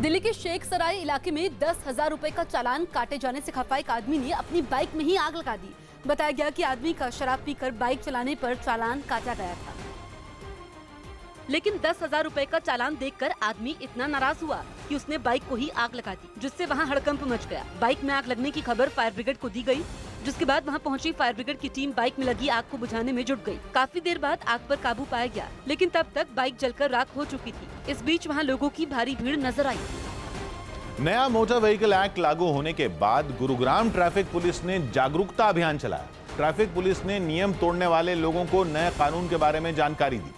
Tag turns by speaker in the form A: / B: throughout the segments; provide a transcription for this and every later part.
A: दिल्ली के शेख सराय इलाके में 10,000 रुपए का चालान काटे जाने से खफा एक आदमी ने अपनी बाइक में ही आग लगा दी। बताया गया कि आदमी का शराब पीकर बाइक चलाने पर चालान काटा गया था, लेकिन 10,000 रुपए का चालान देखकर आदमी इतना नाराज हुआ कि उसने बाइक को ही आग लगा दी, जिससे वहां हड़कंप मच गया। बाइक में आग लगने की खबर फायर ब्रिगेड को दी गई, जिसके बाद वहां पहुंची फायर ब्रिगेड की टीम बाइक में लगी आग को बुझाने में जुट गई। काफी देर बाद आग पर काबू पाया गया, लेकिन तब तक बाइक जलकर राख हो चुकी थी। इस बीच वहां लोगों की भारी भीड़ नजर आई।
B: नया मोटर व्हीकल एक्ट लागू होने के बाद गुरुग्राम ट्रैफिक पुलिस ने जागरूकता अभियान चलाया। ट्रैफिक पुलिस ने नियम तोड़ने वाले लोगों को नए कानून के बारे में जानकारी दी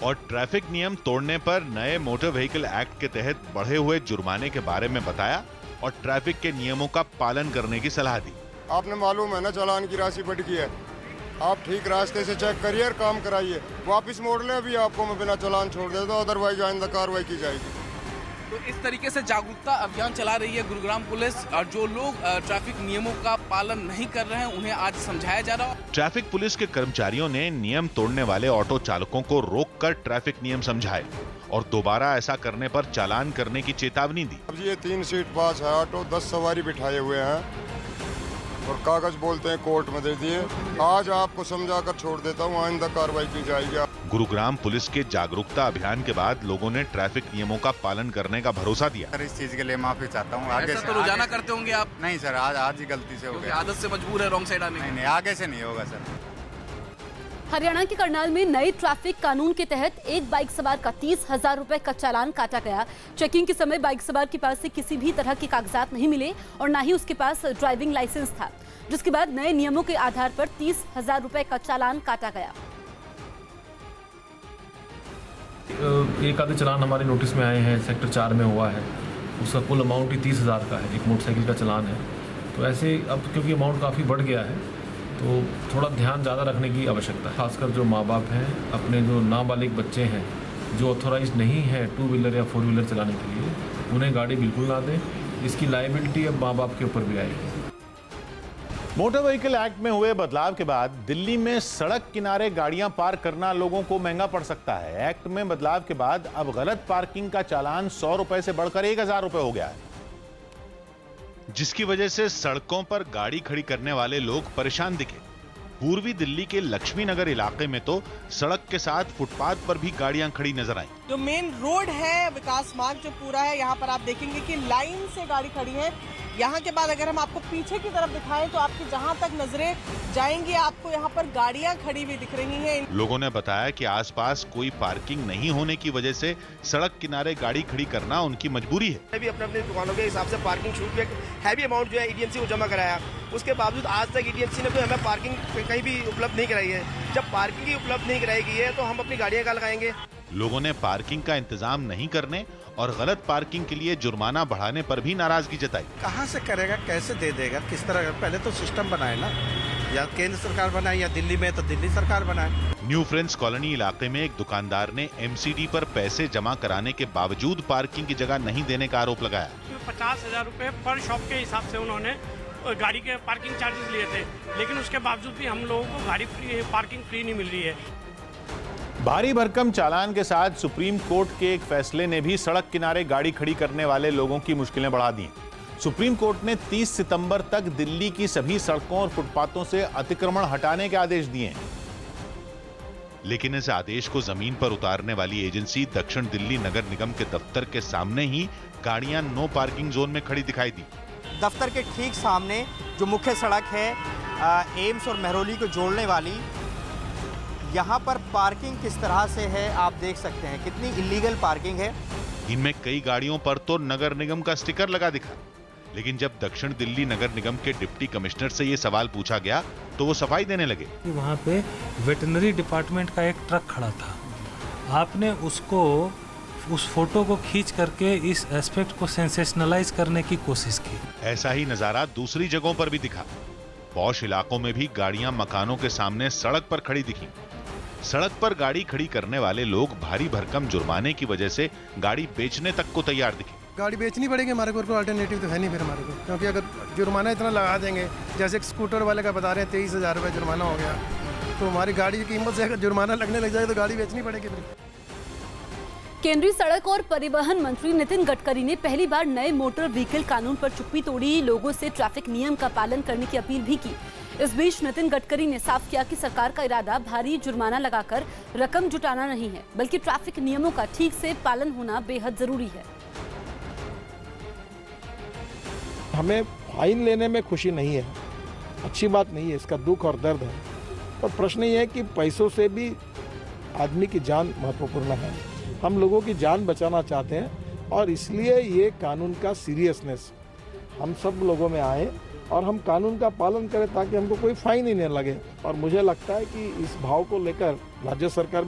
C: और ट्रैफिक नियम तोड़ने पर नए मोटर व्हीकल एक्ट के तहत बढ़े हुए जुर्माने के बारे में बताया और ट्रैफिक के नियमों का पालन करने की सलाह दी।
D: आपने मालूम है ना, चालान की राशि बढ़ गई है। आप ठीक रास्ते से चेक करिए और काम कराइए। वापस मोड़ ले, अभी आपको मैं बिना चालान छोड़ देता हूं, अदरवाइज आइंदा कार्रवाई की जाएगी।
E: तो इस तरीके से जागरूकता अभियान चला रही है गुरुग्राम पुलिस, और जो लोग ट्रैफिक नियमों का पालन नहीं कर रहे हैं उन्हें आज समझाया जा रहा है।
C: ट्रैफिक पुलिस के कर्मचारियों ने नियम तोड़ने वाले ऑटो चालकों को रोककर ट्रैफिक नियम समझाए और दोबारा ऐसा करने पर चालान करने की चेतावनी दी।
D: अब ये 3 सीट पास है ऑटो, 10 सवारी बिठाए हुए हैं और कागज बोलते हैं कोर्ट में दे दिए। आज आपको समझाकर छोड़ देता हूँ, आइंदा कार्रवाई की जाएगी।
C: गुरुग्राम पुलिस के जागरूकता अभियान के बाद लोगों ने ट्रैफिक नियमों का पालन करने का भरोसा दिया।
F: सर, इस चीज के लिए माफी चाहता हूँ। आगे
E: ऐसा तो रोजाना करते होंगे आप?
F: नहीं सर, आज ही गलती से हो गया।
E: आदत से मजबूर है रॉन्ग साइड आने की।
F: नहीं, आगे से नहीं होगा सर।
A: हरियाणा के करनाल में नए ट्रैफिक कानून के तहत एक बाइक सवार का 30,000 रुपए का चालान काटा गया। चेकिंग के समय बाइक सवार के पास से किसी भी तरह के कागजात नहीं मिले और न ही उसके पास ड्राइविंग लाइसेंस था, जिसके बाद नए नियमों के आधार पर 30,000 रुपए का चालान काटा गया।
G: एक आधे चालान हमारे नोटिस में आए हैं, सेक्टर 4 में हुआ है, उसका कुल अमाउंट ही 30,000 का है, एक मोटरसाइकिल का चालान है। तो ऐसे अब क्योंकि अमाउंट काफ़ी बढ़ गया है तो थोड़ा ध्यान ज़्यादा रखने की आवश्यकता है। खासकर जो माँ बाप हैं, अपने जो नाबालिग बच्चे हैं जो ऑथोराइज नहीं है 2 व्हीलर या 4 व्हीलर चलाने के लिए, उन्हें गाड़ी बिल्कुल ना दें। इसकी लायबिलिटी अब माँ बाप के ऊपर भी आएगी।
B: मोटर व्हीकल एक्ट में हुए बदलाव के बाद दिल्ली में सड़क किनारे गाड़ियां पार्क करना लोगों को महंगा पड़ सकता है। एक्ट में बदलाव के बाद अब गलत पार्किंग का चालान 100 रुपए से बढ़कर 1,000 रुपए हो गया है,
C: जिसकी वजह से सड़कों पर गाड़ी खड़ी करने वाले लोग परेशान दिखे। पूर्वी दिल्ली के लक्ष्मी नगर इलाके में तो सड़क के साथ फुटपाथ पर भी गाड़ियां खड़ी नजर आईं।
H: जो मेन रोड है, विकास मार्ग जो पूरा है, यहाँ पर आप देखेंगे कि लाइन से गाड़ी खड़ी है। यहाँ के बाद अगर हम आपको पीछे की तरफ दिखाएं तो आपकी जहाँ तक नजरें जाएंगी आपको यहाँ पर गाड़ियाँ खड़ी हुई दिख रही हैं। लोगों
C: ने बताया कि आसपास कोई पार्किंग नहीं होने की वजह से सड़क किनारे गाड़ी खड़ी करना उनकी मजबूरी है।
I: भी अपने दुकानों के हिसाब से पार्किंग छूट भी हैवी अमाउंट जो है ईडीएमसी को जमा कराया, उसके बावजूद आज तक ईडीएमसी ने कोई हमें पार्किंग कहीं भी उपलब्ध नहीं कराई है। जब पार्किंग ही उपलब्ध नहीं कराई गई है तो हम अपनी गाड़ियाँ कहाँ लगाएंगे।
C: लोगों ने पार्किंग का इंतजाम नहीं करने और गलत पार्किंग के लिए जुर्माना बढ़ाने पर भी नाराजगी जताई।
J: कहां से करेगा, कैसे दे देगा, किस तरह? पहले तो सिस्टम बनाए ना, या केंद्र सरकार बनाए या दिल्ली में तो दिल्ली सरकार बनाए।
C: न्यू फ्रेंड्स कॉलोनी इलाके में एक दुकानदार ने एमसीडी पर पैसे जमा कराने के बावजूद पार्किंग की जगह नहीं देने का आरोप लगाया।
K: 50,000 रुपए पर शॉप के हिसाब से उन्होंने गाड़ी के पार्किंग चार्जेस लिए थे, लेकिन उसके बावजूद भी हम लोगों को गाड़ी फ्री, पार्किंग फ्री नहीं मिल रही है।
B: भारी भरकम चालान के साथ सुप्रीम कोर्ट के एक फैसले ने भी सड़क किनारे गाड़ी खड़ी करने वाले लोगों की मुश्किलें बढ़ा दी। सुप्रीम कोर्ट ने 30 सितंबर तक दिल्ली की सभी सड़कों और फुटपाथों से अतिक्रमण हटाने के आदेश दिए हैं।
C: लेकिन इस आदेश को जमीन पर उतारने वाली एजेंसी दक्षिण दिल्ली नगर निगम के दफ्तर के सामने ही गाड़ियां नो पार्किंग जोन में खड़ी दिखाई दी।
L: दफ्तर के ठीक सामने जो मुख्य सड़क है एम्स और मेहरौली को जोड़ने वाली, यहाँ पर पार्किंग किस तरह से है आप देख सकते हैं, कितनी इलीगल पार्किंग है।
C: इनमें कई गाड़ियों पर तो नगर निगम का स्टिकर लगा दिखा, लेकिन जब दक्षिण दिल्ली नगर निगम के डिप्टी कमिश्नर से ये सवाल पूछा गया तो वो सफाई देने लगे।
M: वहाँ पे वेटनरी डिपार्टमेंट का एक ट्रक खड़ा था, आपने उस फोटो को खींच करके इस एस्पेक्ट को सेंसेशनलाइज करने की कोशिश की।
C: ऐसा ही नजारा दूसरी जगहों पर भी दिखा। पॉश इलाकों में भी गाड़ियां मकानों के सामने सड़क पर खड़ी दिखी। सड़क पर गाड़ी खड़ी करने वाले लोग भारी भरकम जुर्माने की वजह से गाड़ी बेचने तक को तैयार दिखे।
N: गाड़ी बेचनी पड़ेगी हमारे को, कोई अल्टरनेटिव तो है नहीं फिर हमारे को, क्योंकि अगर जुर्माना इतना लगा देंगे, जैसे स्कूटर वाले का बता रहे हैं 23,000 रुपये जुर्माना हो गया, तो हमारी गाड़ी की कीमत से अगर जुर्माना लगने लग जाए तो गाड़ी बेचनी पड़ेगी फिर।
A: केंद्रीय सड़क और परिवहन मंत्री नितिन गडकरी ने पहली बार नए मोटर व्हीकल कानून पर चुप्पी तोड़ी, लोगों से ट्रैफिक नियम का पालन करने की अपील भी की। इस बीच नितिन गडकरी ने साफ किया कि सरकार का इरादा भारी जुर्माना लगाकर रकम जुटाना नहीं है, बल्कि ट्रैफिक नियमों का ठीक से पालन होना बेहद जरूरी है।
O: हमें फाइन लेने में खुशी नहीं है, अच्छी बात नहीं है, इसका दुख और दर्द है, पर प्रश्न ये है कि पैसों से भी आदमी की जान महत्वपूर्ण है। हम लोगों की जान बचाना चाहते हैं और इसलिए ये कानून का सीरियसनेस हम सब लोगों में आए और हम कानून का पालन करें ताकि हमको कोई फाइन ही नहीं लगे। और मुझे लगता है कि इस भाव को लेकर राज्य सरकार